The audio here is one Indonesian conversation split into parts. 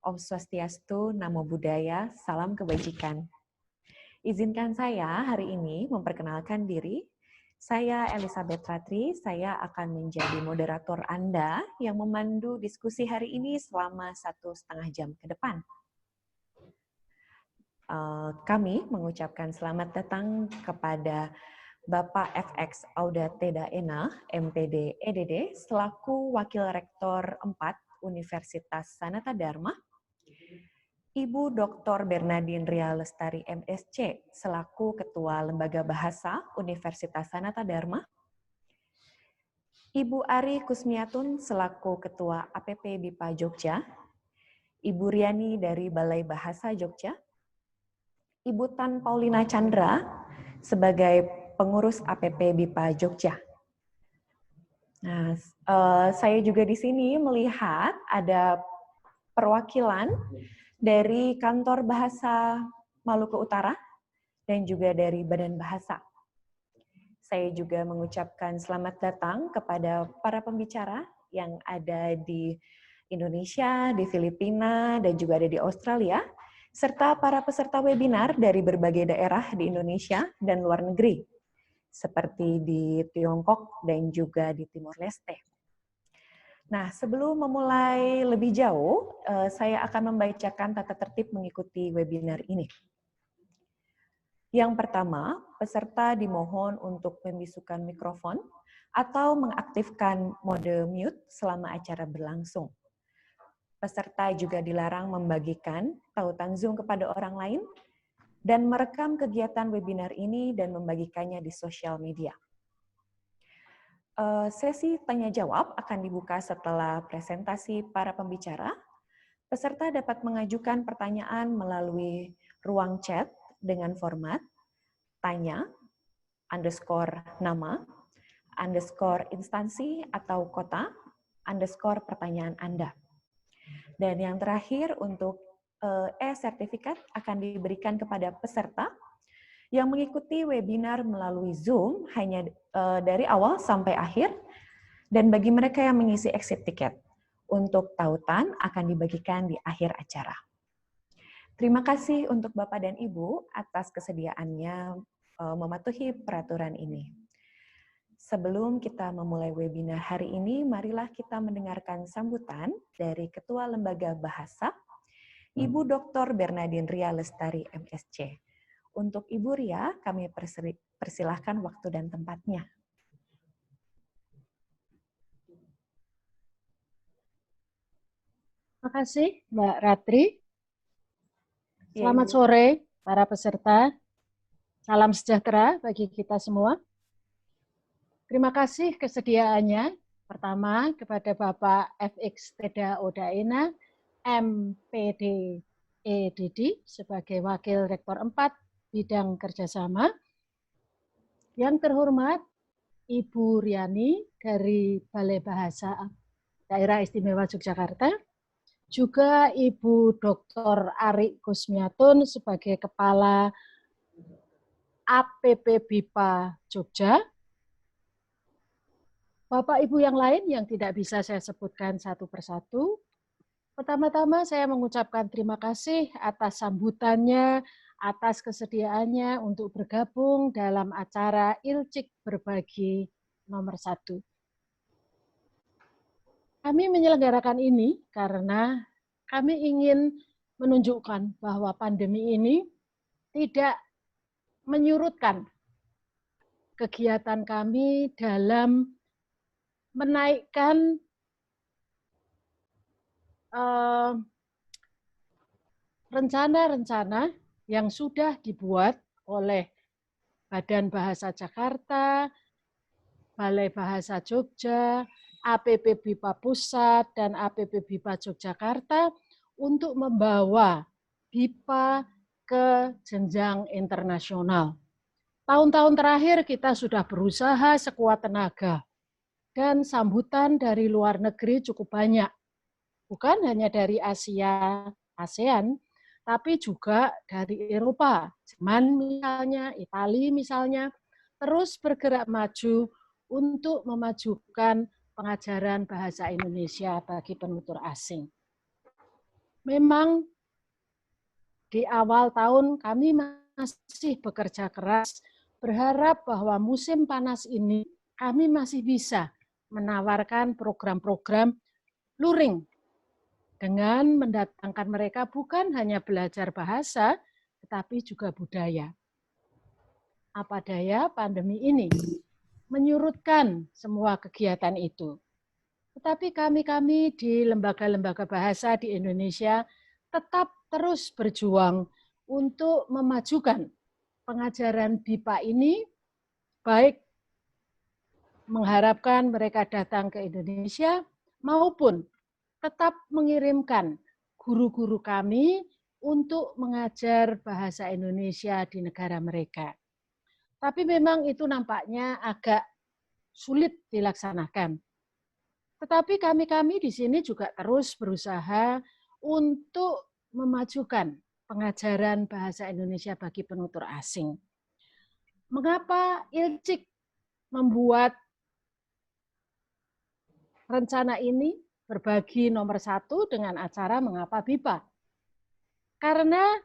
Om Swastiastu, Namo Buddhaya, Salam Kebajikan. Izinkan saya hari ini memperkenalkan diri. Saya Elizabeth Ratri, saya akan menjadi moderator Anda yang memandu diskusi hari ini selama 1,5 jam ke depan. Kami mengucapkan selamat datang kepada Bapak FX Auda Teda Ena, MPD EDD, selaku Wakil Rektor 4 Universitas Sanata Dharma, Ibu Dr. Bernardine Ria Lestari MSc, selaku Ketua Lembaga Bahasa Universitas Sanata Dharma, Ibu Ari Kusmiatun, selaku Ketua APP BIPA Jogja, Ibu Riani dari Balai Bahasa Jogja, Ibu Tan Paulina Chandra sebagai pengurus APP BIPA Jogja. Nah, saya juga di sini melihat ada perwakilan dari Kantor Bahasa Maluku Utara dan juga dari Badan Bahasa. Saya juga mengucapkan selamat datang kepada para pembicara yang ada di Indonesia, di Filipina, dan juga ada di Australia, serta para peserta webinar dari berbagai daerah di Indonesia dan luar negeri, seperti di Tiongkok dan juga di Timor Leste. Nah, sebelum memulai lebih jauh, saya akan membacakan tata tertib mengikuti webinar ini. Yang pertama, peserta dimohon untuk membisukan mikrofon atau mengaktifkan mode mute selama acara berlangsung. Peserta juga dilarang membagikan tautan Zoom kepada orang lain dan merekam kegiatan webinar ini dan membagikannya di sosial media. Sesi tanya-jawab akan dibuka setelah presentasi para pembicara. Peserta dapat mengajukan pertanyaan melalui ruang chat dengan format tanya, _nama, _instansi atau kota, _pertanyaan Anda. Dan yang terakhir, untuk e-sertifikat akan diberikan kepada peserta yang mengikuti webinar melalui Zoom hanya dari awal sampai akhir, dan bagi mereka yang mengisi exit ticket. Untuk tautan akan dibagikan di akhir acara. Terima kasih untuk Bapak dan Ibu atas kesediaannya mematuhi peraturan ini. Sebelum kita memulai webinar hari ini, marilah kita mendengarkan sambutan dari Ketua Lembaga Bahasa, Ibu Dr. Bernardine Ria Lestari MSc. Untuk Ibu Ria, kami persilahkan waktu dan tempatnya. Terima kasih, Mbak Ratri. Selamat Ya, sore, para peserta. Salam sejahtera bagi kita semua. Terima kasih kesediaannya. Pertama, kepada Bapak FX Teda Odaena, MPD EDD, sebagai Wakil Rektor 4 Bidang Kerjasama. Yang terhormat, Ibu Riani dari Balai Bahasa Daerah Istimewa Yogyakarta. Juga Ibu Dr. Ari Kusmiatun sebagai Kepala APP BIPA Jogja. Bapak Ibu yang lain yang tidak bisa saya sebutkan satu persatu. Pertama-tama saya mengucapkan terima kasih atas sambutannya, atas kesediaannya untuk bergabung dalam acara Ilcik Berbagi nomor 1. Kami menyelenggarakan ini karena kami ingin menunjukkan bahwa pandemi ini tidak menyurutkan kegiatan kami dalam menaikkan rencana-rencana yang sudah dibuat oleh Badan Bahasa Jakarta, Balai Bahasa Jogja, APP BIPA Pusat, dan APP BIPA Yogyakarta untuk membawa BIPA ke jenjang internasional. Tahun-tahun terakhir kita sudah berusaha sekuat tenaga, dan sambutan dari luar negeri cukup banyak. Bukan hanya dari Asia, ASEAN, tapi juga dari Eropa, Jerman misalnya, Italia misalnya, terus bergerak maju untuk memajukan pengajaran bahasa Indonesia bagi penutur asing. memang di awal tahun kami masih bekerja keras, berharap bahwa musim panas ini kami masih bisa menawarkan program-program luring dengan mendatangkan mereka bukan hanya belajar bahasa, tetapi juga budaya. Apa daya pandemi ini menyurutkan semua kegiatan itu. Tetapi kami di lembaga-lembaga bahasa di Indonesia tetap terus berjuang untuk memajukan pengajaran BIPA ini, baik mengharapkan mereka datang ke Indonesia maupun tetap mengirimkan guru-guru kami untuk mengajar bahasa Indonesia di negara mereka. Tapi memang itu nampaknya agak sulit dilaksanakan. Tetapi kami di sini juga terus berusaha untuk memajukan pengajaran bahasa Indonesia bagi penutur asing. Mengapa ILCIK membuat rencana ini berbagi nomor 1 dengan acara Mengapa BIPA? Karena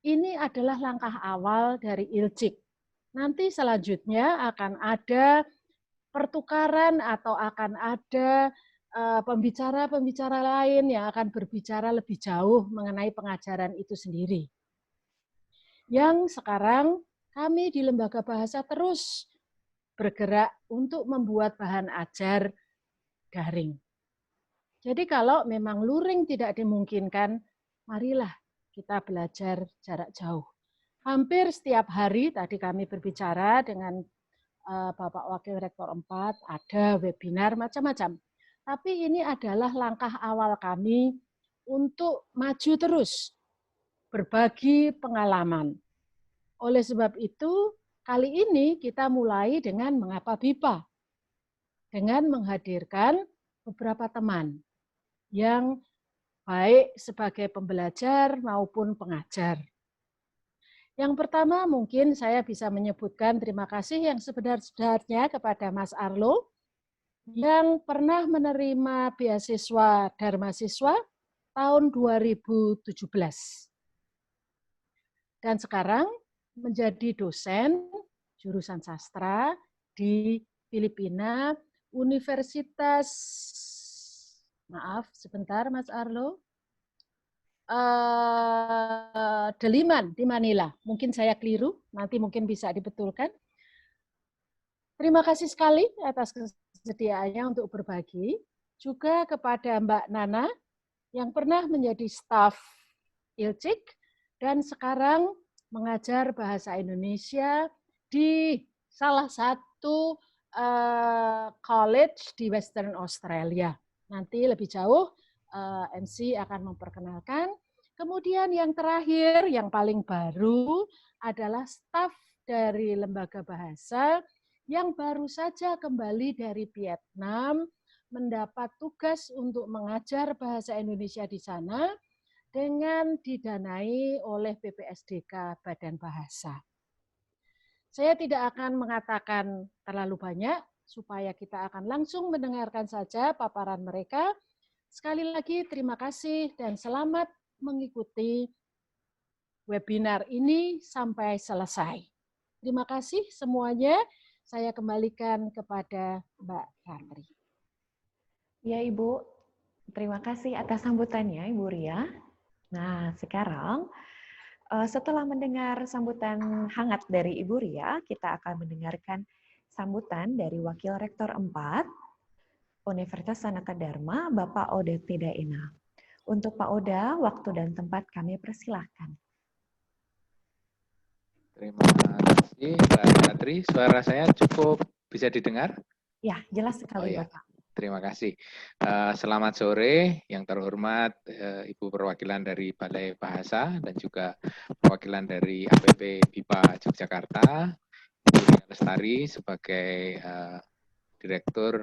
ini adalah langkah awal dari ILCIK. Nanti selanjutnya akan ada pertukaran atau akan ada pembicara-pembicara lain yang akan berbicara lebih jauh mengenai pengajaran itu sendiri. Yang sekarang kami di Lembaga Bahasa terus bergerak untuk membuat bahan ajar daring. Jadi kalau memang luring tidak dimungkinkan, marilah kita belajar jarak jauh. Hampir setiap hari tadi kami berbicara dengan Bapak Wakil Rektor 4, ada webinar macam-macam. Tapi ini adalah langkah awal kami untuk maju terus, berbagi pengalaman. Oleh sebab itu, kali ini kita mulai dengan Mengapa BIPA, dengan menghadirkan beberapa teman yang baik sebagai pembelajar maupun pengajar. Yang pertama mungkin saya bisa menyebutkan terima kasih yang sebenarnya kepada Mas Arlo yang pernah menerima beasiswa Dharma Siswa tahun 2017. Dan sekarang menjadi dosen jurusan sastra di Filipina, Universitas, maaf sebentar Mas Arlo, Diliman di Manila. Mungkin saya keliru, nanti mungkin bisa dibetulkan. Terima kasih sekali atas kesediaannya untuk berbagi. Juga kepada Mbak Nana yang pernah menjadi staf ILCIK dan sekarang mengajar bahasa Indonesia di salah satu college di Western Australia. Nanti lebih jauh MC akan memperkenalkan. Kemudian yang terakhir, yang paling baru adalah staf dari Lembaga Bahasa yang baru saja kembali dari Vietnam, mendapat tugas untuk mengajar bahasa Indonesia di sana dengan didanai oleh BPSDK Badan Bahasa. Saya tidak akan mengatakan terlalu banyak, supaya kita akan langsung mendengarkan saja paparan mereka. Sekali lagi terima kasih dan selamat mengikuti webinar ini sampai selesai. Terima kasih semuanya. Saya kembalikan kepada Mbak Ratri. Ya Ibu, terima kasih atas sambutannya Ibu Ria. Nah sekarang setelah mendengar sambutan hangat dari Ibu Ria, kita akan mendengarkan sambutan dari Wakil Rektor 4 Universitas Sanata Dharma, Bapak Oda Tidaina. Untuk Pak Oda, waktu dan tempat kami persilahkan. Terima kasih Mbak Ratri. Suara saya cukup bisa didengar? Ya, jelas sekali ya. Bapak. Terima kasih. Selamat sore yang terhormat Ibu perwakilan dari Balai Bahasa dan juga perwakilan dari APP BIPA Yogyakarta, Ibu Ria Lestari sebagai Direktur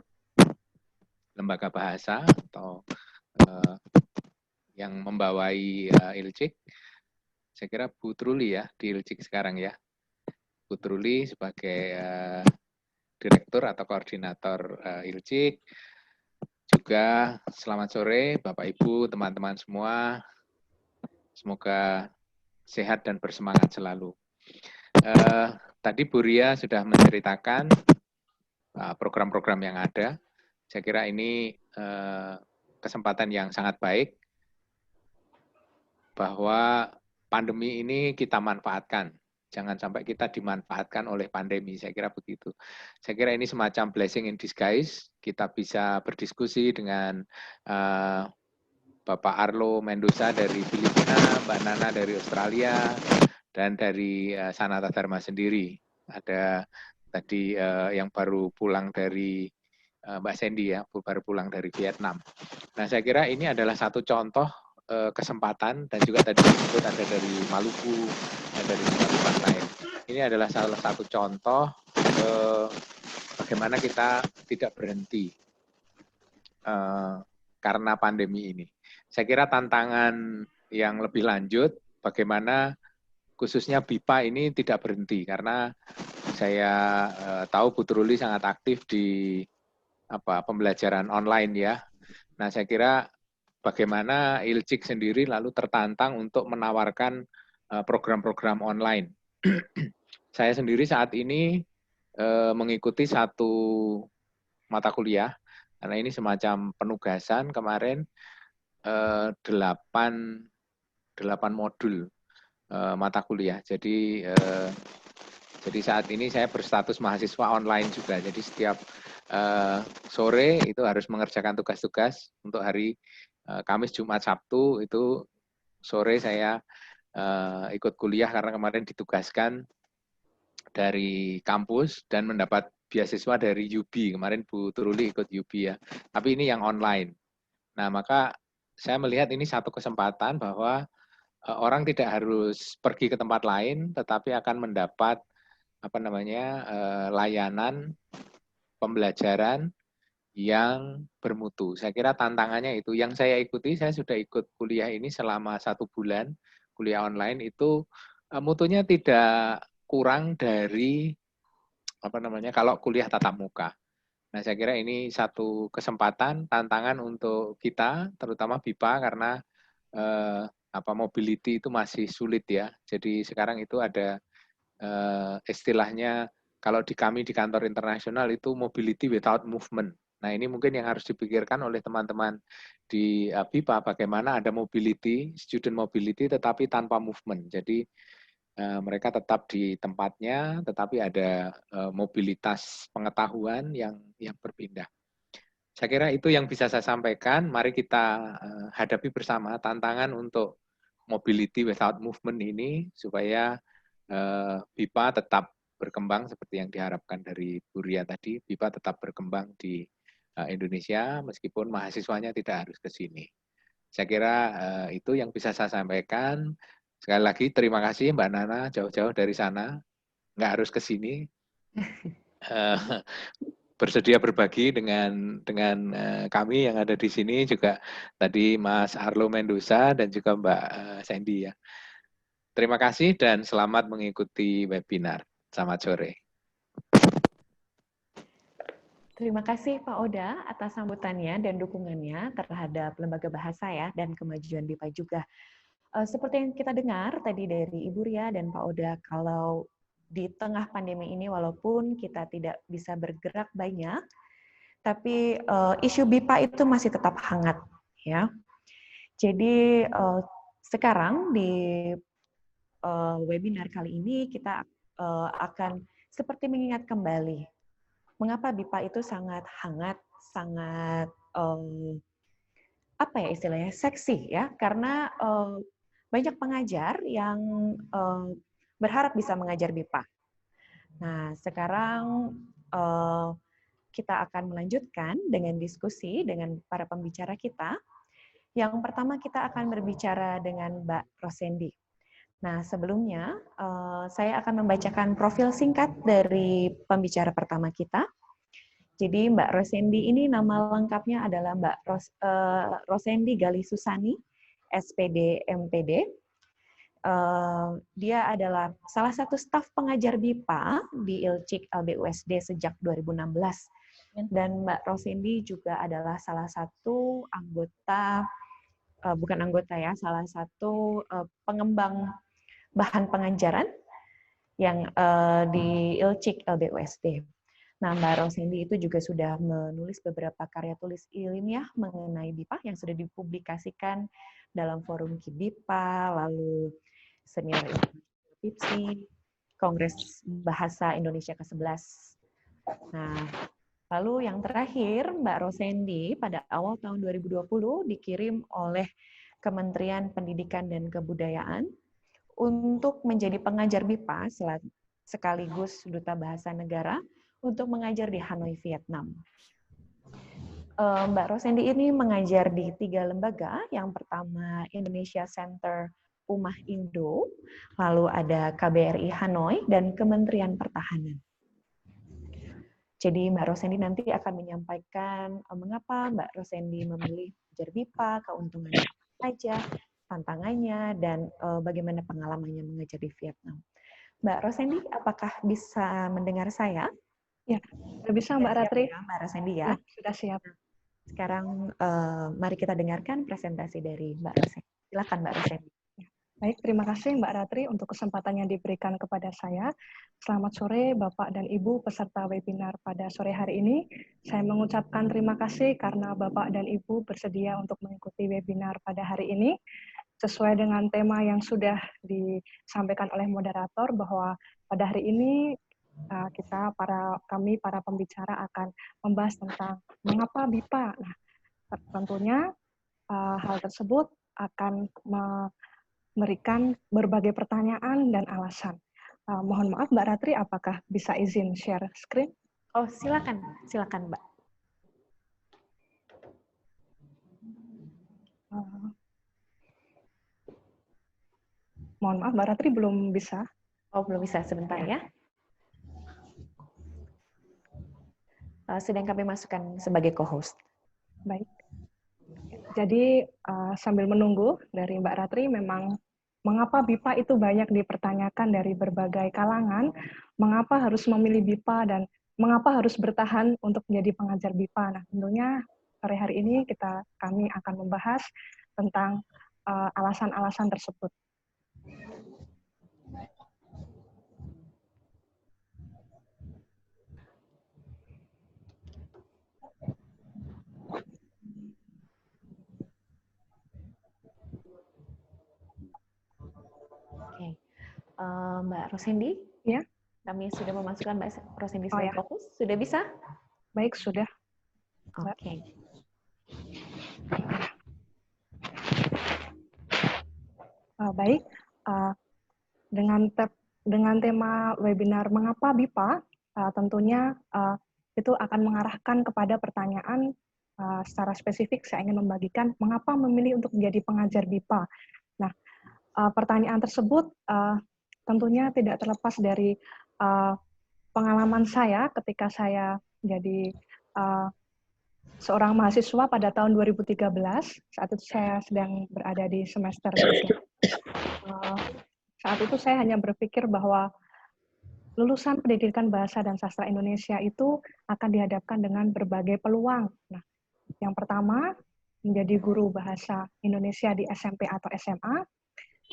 Lembaga Bahasa atau yang membawai ILCIK. Saya kira Bu Truli ya di ILCIK sekarang ya. Bu Truli sebagai Direktur atau Koordinator ILCIK. Juga selamat sore Bapak Ibu, teman-teman semua. Semoga sehat dan bersemangat selalu. Tadi Bu Ria sudah menceritakan program-program yang ada. Saya kira ini kesempatan yang sangat baik bahwa pandemi ini kita manfaatkan. Jangan sampai kita dimanfaatkan oleh pandemi, saya kira begitu. Saya kira ini semacam blessing in disguise. Kita bisa berdiskusi dengan Bapak Arlo Mendoza dari Filipina, Mbak Nana dari Australia, dan dari Sanata Dharma sendiri. Ada tadi yang baru pulang dari Mbak Sandy ya, baru pulang dari Vietnam. Nah, saya kira ini adalah satu contoh kesempatan, dan juga tadi disebut ada dari Maluku, ada dari tempat lain. Ini adalah salah satu contoh bagaimana kita tidak berhenti karena pandemi ini. Saya kira tantangan yang lebih lanjut, bagaimana khususnya BIPA ini tidak berhenti, karena saya tahu Bu Truli sangat aktif di pembelajaran online ya. Nah, saya kira bagaimana ILCIK sendiri lalu tertantang untuk menawarkan program-program online. Saya sendiri saat ini mengikuti satu mata kuliah, karena ini semacam penugasan kemarin 8 modul mata kuliah. Jadi saat ini saya berstatus mahasiswa online juga. Jadi setiap sore itu harus mengerjakan tugas-tugas untuk hari Kamis, Jumat, Sabtu. Itu sore saya ikut kuliah karena kemarin ditugaskan dari kampus dan mendapat beasiswa dari UB. Kemarin Bu Truli ikut UB ya. Tapi ini yang online. Nah, maka saya melihat ini satu kesempatan bahwa orang tidak harus pergi ke tempat lain, tetapi akan mendapat layanan pembelajaran yang bermutu. Saya kira tantangannya itu. Yang saya ikuti, saya sudah ikut kuliah ini selama 1 bulan, kuliah online itu mutunya tidak kurang dari kalau kuliah tatap muka. Nah, saya kira ini satu kesempatan, tantangan untuk kita, terutama BIPA, karena mobility itu masih sulit ya. Jadi sekarang itu ada istilahnya, kalau kami di kantor internasional itu mobility without movement. Nah, ini mungkin yang harus dipikirkan oleh teman-teman di BIPA, bagaimana ada mobility, student mobility, tetapi tanpa movement. Jadi mereka tetap di tempatnya, tetapi ada mobilitas pengetahuan yang berpindah. Saya kira itu yang bisa saya sampaikan. Mari kita hadapi bersama tantangan untuk mobility without movement ini, supaya BIPA tetap berkembang seperti yang diharapkan dari Bu Ria tadi. BIPA tetap berkembang di Indonesia, meskipun mahasiswanya tidak harus ke sini. Saya kira itu yang bisa saya sampaikan. Sekali lagi terima kasih Mbak Nana, jauh-jauh dari sana, nggak harus ke sini. Bersedia berbagi dengan kami yang ada di sini, juga tadi Mas Arlo Mendoza dan juga Mbak Sandy ya. Terima kasih dan selamat mengikuti webinar. Selamat sore. Terima kasih Pak Oda atas sambutannya dan dukungannya terhadap Lembaga Bahasa ya, dan kemajuan BIPA juga. Seperti yang kita dengar tadi dari Ibu Ria dan Pak Oda, kalau di tengah pandemi ini walaupun kita tidak bisa bergerak banyak, tapi isu BIPA itu masih tetap hangat ya. Jadi sekarang di webinar kali ini kita akan seperti mengingat kembali mengapa BIPA itu sangat hangat, sangat istilahnya seksi ya, karena banyak pengajar yang berharap bisa mengajar BIPA. Nah, sekarang kita akan melanjutkan dengan diskusi dengan para pembicara kita. Yang pertama kita akan berbicara dengan Mbak Rosendi. Nah, sebelumnya saya akan membacakan profil singkat dari pembicara pertama kita. Jadi Mbak Rosendi ini nama lengkapnya adalah Mbak Rosendi Gali Susani, SPD MPD. Dia adalah salah satu staf pengajar BIPA di ILCIK LBUSD sejak 2016. Dan Mbak Rosendi juga adalah salah satu anggota bukan anggota ya, salah satu pengembang bahan pengajaran yang di Ilcik LBUSD. Nah, Mbak Rosendi itu juga sudah menulis beberapa karya tulis ilmiah mengenai BIPA yang sudah dipublikasikan dalam forum KIBIPA, lalu seminar PIPSI, Kongres Bahasa Indonesia ke-11. Nah, lalu yang terakhir, Mbak Rosendi pada awal tahun 2020 dikirim oleh Kementerian Pendidikan dan Kebudayaan untuk menjadi pengajar BIPA sekaligus Duta Bahasa Negara untuk mengajar di Hanoi, Vietnam. Mbak Rosendi ini mengajar di 3 lembaga. Yang pertama Indonesia Center Umah Indo, lalu ada KBRI Hanoi, dan Kementerian Pertahanan. Jadi Mbak Rosendi nanti akan menyampaikan mengapa Mbak Rosendi memilih mengajar BIPA, keuntungannya apa saja, tantangannya, dan bagaimana pengalamannya mengajar di Vietnam. Mbak Rosendi, apakah bisa mendengar saya? Ya, sudah bisa Mbak Ratri. Ya, Mbak Rosendi ya. Sudah siap. Sekarang mari kita dengarkan presentasi dari Mbak Rosendi. Silakan Mbak Rosendi. Baik, terima kasih Mbak Ratri untuk kesempatan yang diberikan kepada saya. Selamat sore Bapak dan Ibu peserta webinar pada sore hari ini. Saya mengucapkan terima kasih karena Bapak dan Ibu bersedia untuk mengikuti webinar pada hari ini. Sesuai dengan tema yang sudah disampaikan oleh moderator bahwa pada hari ini kami para pembicara akan membahas tentang mengapa BIPA. Nah, tentunya hal tersebut akan memberikan berbagai pertanyaan dan alasan. Mohon maaf Mbak Ratri, apakah bisa izin share screen? Oh, silakan Mbak. Mohon maaf Mbak Ratri belum bisa. Oh, belum bisa, sebentar ya. Sedang kami masukkan sebagai co-host. Baik. Jadi sambil menunggu dari Mbak Ratri, memang mengapa BIPA itu banyak dipertanyakan dari berbagai kalangan, mengapa harus memilih BIPA dan mengapa harus bertahan untuk menjadi pengajar BIPA. Nah, tentunya sore hari ini kami akan membahas tentang alasan-alasan tersebut. Oke, Mbak Rosendi, ya, kami sudah memasukkan Mbak Rosendi sebagai fokus. Sudah bisa? Baik, sudah. Oke. Baik, dengan tema webinar mengapa BIPA, tentunya itu akan mengarahkan kepada pertanyaan secara spesifik. Saya ingin membagikan mengapa memilih untuk menjadi pengajar BIPA. Nah, pertanyaan tersebut tentunya tidak terlepas dari pengalaman saya ketika saya menjadi seorang mahasiswa pada tahun 2013. Saat itu saya sedang berada di semester 3. Saat itu saya hanya berpikir bahwa lulusan pendidikan bahasa dan sastra Indonesia itu akan dihadapkan dengan berbagai peluang. Nah, yang pertama, menjadi guru bahasa Indonesia di SMP atau SMA.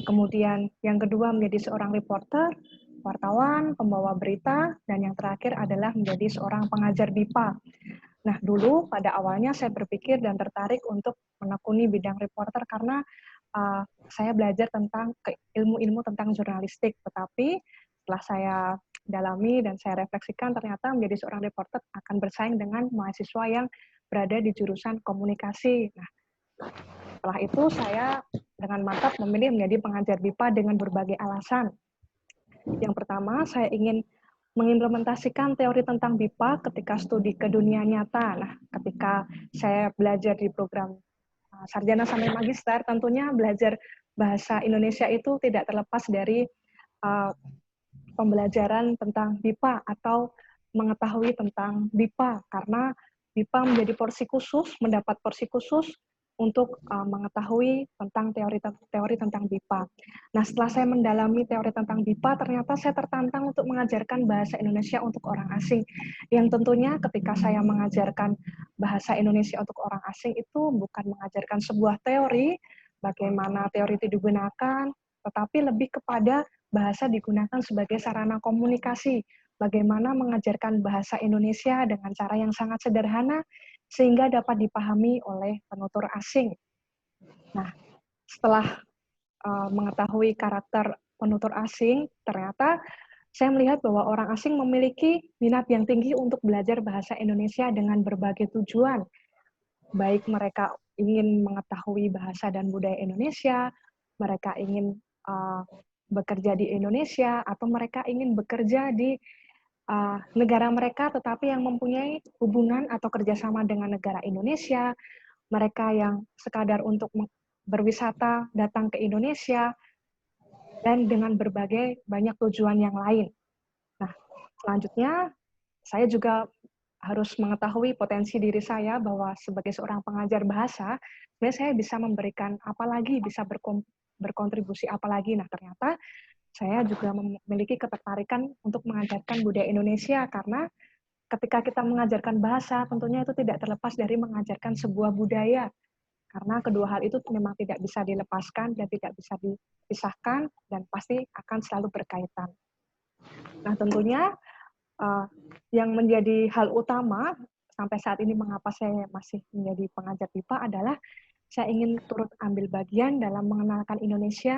Kemudian yang kedua menjadi seorang reporter, wartawan, pembawa berita, dan yang terakhir adalah menjadi seorang pengajar BIPA. Nah, dulu pada awalnya saya berpikir dan tertarik untuk menekuni bidang reporter karena saya belajar tentang ilmu-ilmu tentang jurnalistik. Tetapi setelah saya dalami dan saya refleksikan, ternyata menjadi seorang reporter akan bersaing dengan mahasiswa yang berada di jurusan komunikasi. Nah, setelah itu saya dengan mantap memilih menjadi pengajar BIPA dengan berbagai alasan. Yang pertama, saya ingin mengimplementasikan teori tentang BIPA ketika studi ke dunia nyata. Nah, ketika saya belajar di program sarjana sampai magister, tentunya belajar bahasa Indonesia itu tidak terlepas dari pembelajaran tentang BIPA atau mengetahui tentang BIPA, karena BIPA menjadi porsi khusus, mendapat porsi khusus untuk mengetahui tentang teori tentang BIPA. Nah, setelah saya mendalami teori tentang BIPA, ternyata saya tertantang untuk mengajarkan bahasa Indonesia untuk orang asing. Yang tentunya ketika saya mengajarkan bahasa Indonesia untuk orang asing itu bukan mengajarkan sebuah teori, bagaimana teori itu digunakan, tetapi lebih kepada bahasa digunakan sebagai sarana komunikasi. Bagaimana mengajarkan bahasa Indonesia dengan cara yang sangat sederhana sehingga dapat dipahami oleh penutur asing. Nah, setelah mengetahui karakter penutur asing, ternyata saya melihat bahwa orang asing memiliki minat yang tinggi untuk belajar bahasa Indonesia dengan berbagai tujuan. Baik mereka ingin mengetahui bahasa dan budaya Indonesia, mereka ingin bekerja di Indonesia, atau mereka ingin bekerja di negara mereka tetapi yang mempunyai hubungan atau kerjasama dengan negara Indonesia, mereka yang sekadar untuk berwisata datang ke Indonesia, dan dengan berbagai banyak tujuan yang lain. Nah, selanjutnya saya juga harus mengetahui potensi diri saya bahwa sebagai seorang pengajar bahasa, sebenarnya saya bisa memberikan apa lagi, bisa berkontribusi apa lagi. Nah, ternyata saya juga memiliki ketertarikan untuk mengajarkan budaya Indonesia, karena ketika kita mengajarkan bahasa, tentunya itu tidak terlepas dari mengajarkan sebuah budaya. Karena kedua hal itu memang tidak bisa dilepaskan dan tidak bisa dipisahkan, dan pasti akan selalu berkaitan. Nah, tentunya yang menjadi hal utama sampai saat ini mengapa saya masih menjadi pengajar BIPA adalah saya ingin turut ambil bagian dalam mengenalkan Indonesia